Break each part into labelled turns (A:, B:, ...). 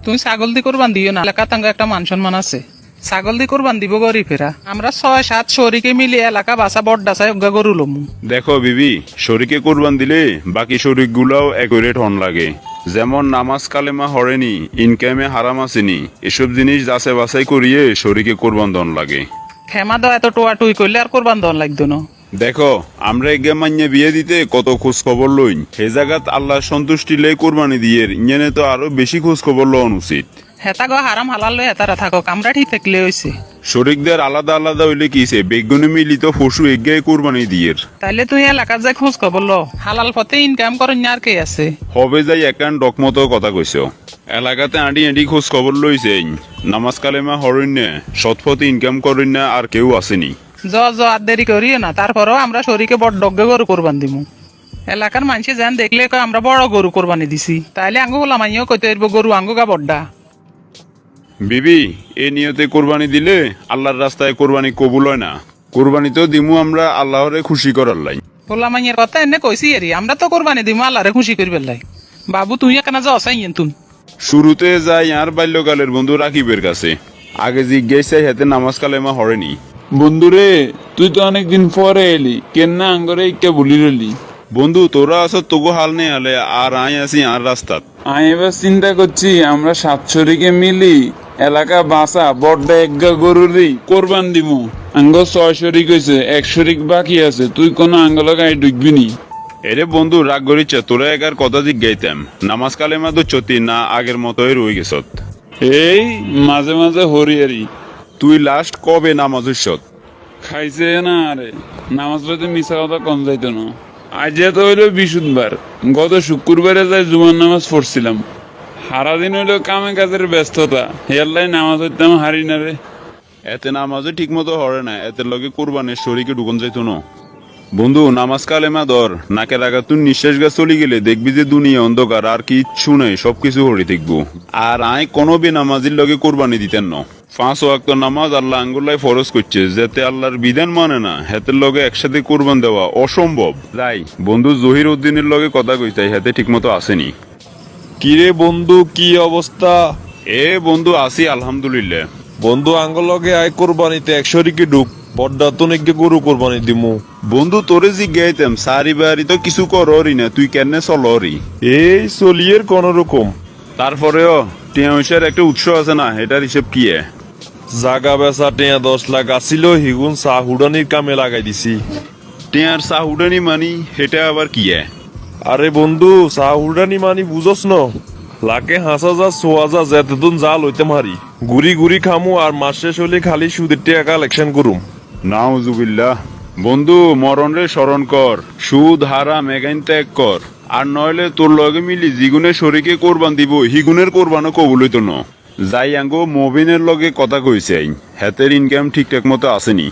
A: তুমি ছাগল দি কোরবান দিও না, এলাকা তাঙ্গ একটা মান সম্মান আছে। ছাগল দি কোরবান দিব গরিবেরা। আমরা 6-7 শরীকে মিলে এলাকা বাসা বড্ডাসায় অজ্ঞা গরু লমু।
B: দেখো বিবি, শরীকে কোরবান দিলে বাকি শরিক গুলাও একুরেট হন লাগে। যেমন নামাজ কালেমা হরেনি, ইনকামে হারাম আসেনি, এসব জিনিস যাচাই বাছাই করিয়ে শরীকে কোরবান দন লাগে।
A: খেমা দাও এত টোয়া টুই করলে আর কোরবান দন লাগতো না।
B: দেখো আমরা এগে মাইনে বিয়ে দিতে কত খোঁজ খবর লইন, হে জায়গাত আল্লাহর সন্তুষ্টি লে কোরবানি দিয়ে ইঞ্জনে তো আরো বেশি খোঁজ খবর লওয়া উচিত।
A: হেতা গো হারাম হালাল লই হেতারা থাকক, আমরা ঠিক থাকলে হইছে।
B: শরিকদের আলাদা আলাদা হইলে কিছে, বেগুনে মিলিত পশু এগে কোরবানি দিয়ে।
A: তাইলে তুই এলাকার যাই খোঁজ খবর ল, হালাল পথে ইনকাম করেন আর কে আছে।
B: হবে যাই একান ডকমতো কথা কইছ। এলাকাতে আঁটি আঁটি খোঁজ খবর লইছে, নামাজ কালেমা হরইন না, সৎপথে ইনকাম করেন না আর কেউ আসেনি।
A: আর দেরি করিও না, তারপরেও আমরা শরীকে বড় ডগ্গে গরু কোরবান দিমু। এলাকার মানুষে যেন দেখলে কয় আমরা বড় গরু কোরবানি দিছি, তাইলে আঙ্গু লামাইও কইতে পারবো গরু আঙ্গু গা বড্ডা।
B: বিবি, এ নিয়তে কোরবানি দিলে আল্লাহর রাস্তায় কোরবানি কবুল হয় না। কোরবানি তো দিমু আমরা আল্লাহরে খুশি করার লাই।
A: লামাইয়ের কথা এনে কইছি এরি, আমরা তো কোরবানি দিমু আল্লাহরে খুশি করবে লাই। বাবু তুই এখানে যাও চাই তুম।
B: শুরুতে যাই আর বাল্যকালের বন্ধু রাকিবের কাছে, আগে জিজ্ঞাসা হাতে নামাজ কালেমা হরেনি।
C: বন্ধুরে, তুই তো অনেকদিন পরে এলি, কেন না আঙ্গরে ইকে ভুলি রলি।
B: বন্ধু তোরা আছো, তোগো হাল নেই আলে আর আই আছি আর রাস্তাত।
C: আমি এবার চিন্তা করছি আমরা 7 শরিকে মিলি এলাকা বাসা বড্ডা একগা গরুরই কোরবান দিমু। আঙ্গ 6 শরিক হয়েছে, 1 শরিক বাকি আছে, তুই কোনো আঙ্গল গায়ে ঢুকবি নি।
B: এরে বন্ধু রাগ করিচ্ছে, তোরা একার কথা জিজ্ঞাইতাম, নামাজ কালেমা তো চতি না আগের মতোই রয়ে গেছত।
C: এই মাঝে মাঝে হরিয়ারি
B: তুই লাস্ট কবে নামাজ হইছত?
C: খাইছে না আরে, নামাজ পড়তে মিশা কথা কম যাইতো না। আজ তো হইলো বিশুদ্ধবার, গত শুক্রবারে যাই জুমার নামাজ পড়ছিলাম। সারাদিন হইলো কামে কাজের ব্যস্ততা, হেয়াল্লাই নামাজ হইতাম হারি না রে।
B: এতে নামাজে ঠিক মতো হরে না, এতে লগে কোরবানের শরীকে ঢুকন যাইতো না। বন্ধু নামাজ কালেমা ধর, নাকের আগা তুই নিঃশ্বাস গা চলি গেলে দেখবি যে দুনিয়া অন্ধকার, আর কিচ্ছু নেই, সবকিছু হরি দেখবো। আর আয় কোনো বেনামাজির লগে কোরবানি দিতেন না। 5 ওয়াক্ত নামাজ আল্লাহ আঙ্গুল্লাই ফরজ করছে, যাতে আল্লাহর বিধান মানে না হেতের লগে একসাথে কোরবান দেওয়া অসম্ভব। যাই বন্ধু জহির উদ্দিনের লগে কথা কইতাই, হেতে ঠিক মতো আসেনি।
D: কিরে বন্ধু, কি অবস্থা?
B: এ বন্ধু আসি আলহামদুলিল্লাহ।
D: বন্ধু আঙ্গল লগে আয় কোরবানিতে 1 শরিকে ঢুক, বড্ডা তো নাকি গরু কোরবানি দিমু।
B: বন্ধু তোরে জিজ্ঞাইতাম, সারি বাড়ি তো কিছু কররি না, তুই কেন চলরি?
D: এই চলিয়ের কোন রকম।
B: তারপরেও টিয়া পয়সার একটা উৎস আছে না, এটার হিসেব কি?
D: জাগা বেচা টিয়া 10 লাখ আসিল, হিগুন চাহুডানির কামে লাগাই দিছি।
B: টিয়ার চাহুডানি মানি সেটা আবার কি?
D: আরে বন্ধু, চাহুডানি মানি বুঝস ন, লাখে 5,000 6,000 যেতদিন যা লইতে মারি ঘুরি ঘুরি খামু, আর মাস শেষ হলে খালি সুদের টাকা কালেকশন করুম।
B: নাউজুবিল্লাহ। বন্ধু মরণ রে স্মরণ কর, সুদ হারাম এগাইন ত্যাগ কর, আর নইলে তোর লগে মিলি জিগুনে শরীকে কোরবান দিব, হিগুনের কোরবানও কবুল হইতো না। যাই আঙ্গো মবিনের লগে কথা কইছে, হেতের ইনকাম ঠিকঠাক মতো আসেনি।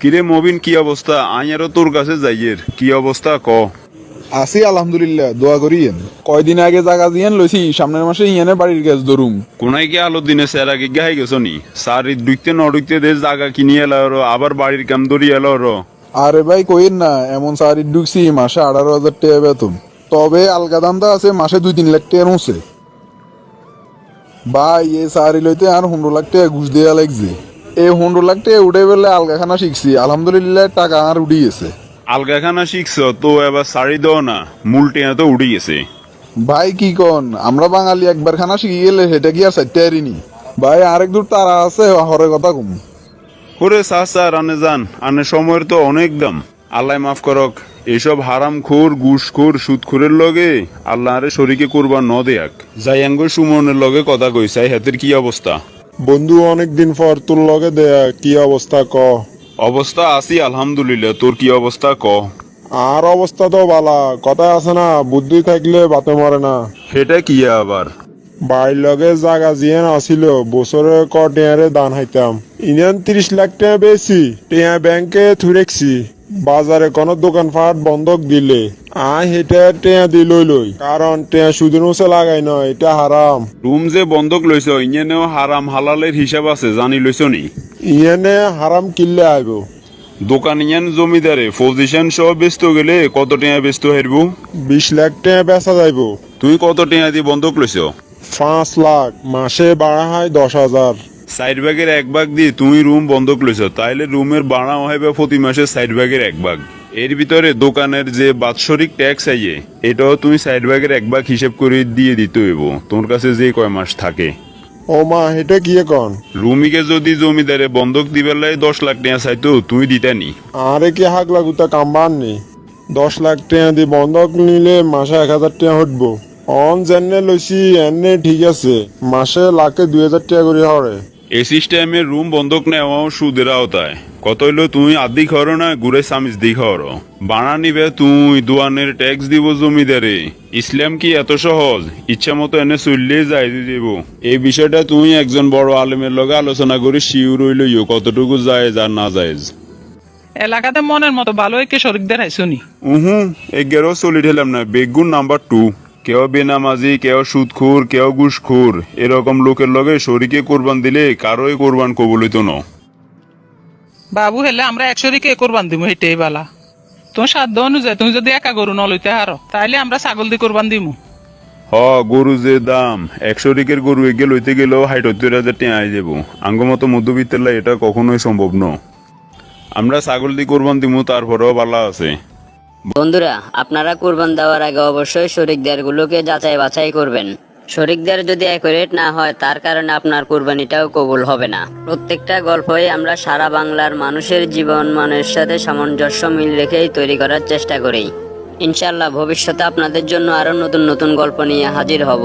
B: কিরে মবিন, কি অবস্থা? আই আরো তোর কাছে যাইয়ের, কি অবস্থা ক?
E: আছি আলহামদুলিল্লাহ, দোয়া করিয়েন। কয়দিন আগে জায়গা দিয়েন লইছি, সামনের মাসে ইয়ানে বাড়ির গ্যাস ধরুম।
B: কোনাই কি আলো দিনে স্যার আগে গাই গেছো নি? স্যার ডুইতে ন ডুইতে দে জায়গা কিনি এলো, আবার বাড়ির কাম ধরি এলো।
E: আরে ভাই কইেন না, এমন সারি ঢুকছি মাসে 18,000 টাকা বেতন। তবে আলগা দামটা আছে মাসে 2-3 লাখ টাকা উঠছে। ভাই এই সারি লইতে আর 15 লাখ টাকা ঘুষ দেওয়া লাগছে। এই 15 লাখ টাকা উঠে বেলে আলগাখানা শিখছি, আলহামদুলিল্লাহ টাকা আর উঠে গেছে।
B: আলগাখানা শিখছ তো এবার শাড়ি দাও না, মূল টেয়া তো উঠে গেছে।
E: ভাই কি কন, আমরা বাঙালি একবার খানা শিখে গেলে সেটা কি আর চাইতে পারিনি। ভাই আরেক দূর তারা আছে, হরে কথা কম।
B: ওরে চাচা রানে যান, আনে সময়ের তো অনেক দাম। আল্লাহ মাফ করক, এইসব হারাম খোর ঘুষ খোর সুদ খোরের লগে আল্লাহ আরে শরীকে কোরবান ন দেয়াক। যাই আঙ্গ সুমনের লগে কথা কইসাই, হাতের কি অবস্থা?
D: বন্ধু অনেকদিন পর তোর লগে দেয়া, কি অবস্থা ক?
B: অবস্থা আছি আলহামদুলিল্লাহ, তোর কি অবস্থা ক?
D: আর অবস্থা তো বালা, কথা আছে না, বুদ্ধি থাকলে বাতে মরে না।
B: সেটা কি আবার?
D: বাইর লগে জাগা জিয়ান আসিল, বছরে ক টেয়ারে দান হাইতাম। ইনান 30 লাখ টাকা বেশি টেয়া ব্যাংকে থুরেছি। বাজারে কোনো দোকানপাট বন্ধক দিলে আয় হেটা টেয়া দি লই, কারণ টেয়া সুদের মুছে লাগাই নয়, এটা হারাম।
B: রুম যে বন্ধক লইছ ইঞ্জেনেও হারাম হালালের হিসাব আছে, জানি লইছ নি?
D: ইয়ানে হারাম কিনলে আইব।
B: দোকান ইয়ান জমিদারে পজিশন সহ ব্যস্ত গেলে কত টাকা ব্যস্ত হারবো?
D: 20 লাখ টাকা বেচা যাইব।
B: তুই কত টাকা দিয়ে বন্ধক লইছ?
D: 5 লাখ, মাসে ভাড়া হয় 10,000।
B: 4/1 দিয়ে তুমি রুম বন্ধক লইছ, তাইলে রুমের ভাড়া হইবে প্রতি মাসে 4/1। এর ভিতরে দোকানের যে বাৎসরিক ট্যাক্স আইয়ে, এটাও তুমি 4/1 হিসেব করে দিয়ে দিতে হইব তোর কাছে যে কয় মাস থাকে।
D: ও মা, এটা কি এখন?
B: রুমিকে যদি জমিদারে বন্ধক দিবার লাই 10 লাখ টাকা চাইতো তুই দিতানি।
D: আরে কি হাক লাগুতা কামবার নি? 10 লাখ টাকা দিয়ে বন্ধক নিলে মাসে 1,000 টাকা হটবো। অন জেনে লইছি এনে ঠিক আছে, মাসে লাখে 2,000 টাকা করে হরে।
B: এই সিস্টেমে রুম বন্ধক নেওয়াও সুদের আওতায়। কত হইলো তুমি আদি খরো না ঘুরে সামিজ দি খরো, বানা নিবে তুই, দোয়ানের ট্যাক্স দিব জমিদারে। ইসলাম কি এত সহজ? ইচ্ছা মতো এনে চললে যাই দিব। এই বিষয়টা তুমি একজন বড় আলেমের লগে আলোচনা করে শিউর হইলইও কতটুকু জায়েজ আর না জায়েজ।
A: এলাকাতে মনের মতো ভালো একে শরিকদের আইসুনি।
B: এগেরও চলি ঠেলাম না। বেগুন নাম্বার 2, কেউ বেনামাজি, কেউ সুদখোর, কেউ ঘুষখোর, এরকম লোকের লগে শরীকে কোরবান দিলে কারোই কোরবান কবুল হইতো না।
A: বাবু হেলে আমরা এক শরিকে কোরবান দিব, হেঁটেই বালা। তোমার সাধ্য অনুযায়ী তুমি যদি একা গরু ন লইতে হারো, তাইলে আমরা ছাগল দিয়ে কোরবান দিমু।
B: গরু যে দাম, 1 শরিকের গরু এগে লইতে গেলেও 70,000 টাকা আই যাবো। আঙ্গ মতো মধ্যবিত্তের লাই এটা কখনোই সম্ভব ন। আমরা ছাগল দিয়ে কোরবান দিমু, তারপরেও বালা আছে।
F: বন্ধুরা, আপনারা কুরবান দেওয়ার আগে অবশ্যই শরিকদার গুলোকে যাচাই বাছাই করবেন। শরিকদার যদি অ্যাকুরেট না হয়, তার কারণে আপনার কুরবানিটাও কবুল হবে না। প্রত্যেকটা গল্পই আমরা সারা বাংলার মানুষের জীবন মানের সাথে সামঞ্জস্য মিল রেখেই তৈরি করার চেষ্টা করি। ইনশাল্লাহ ভবিষ্যতে আপনাদের জন্য আরো নতুন নতুন গল্প নিয়ে হাজির হব।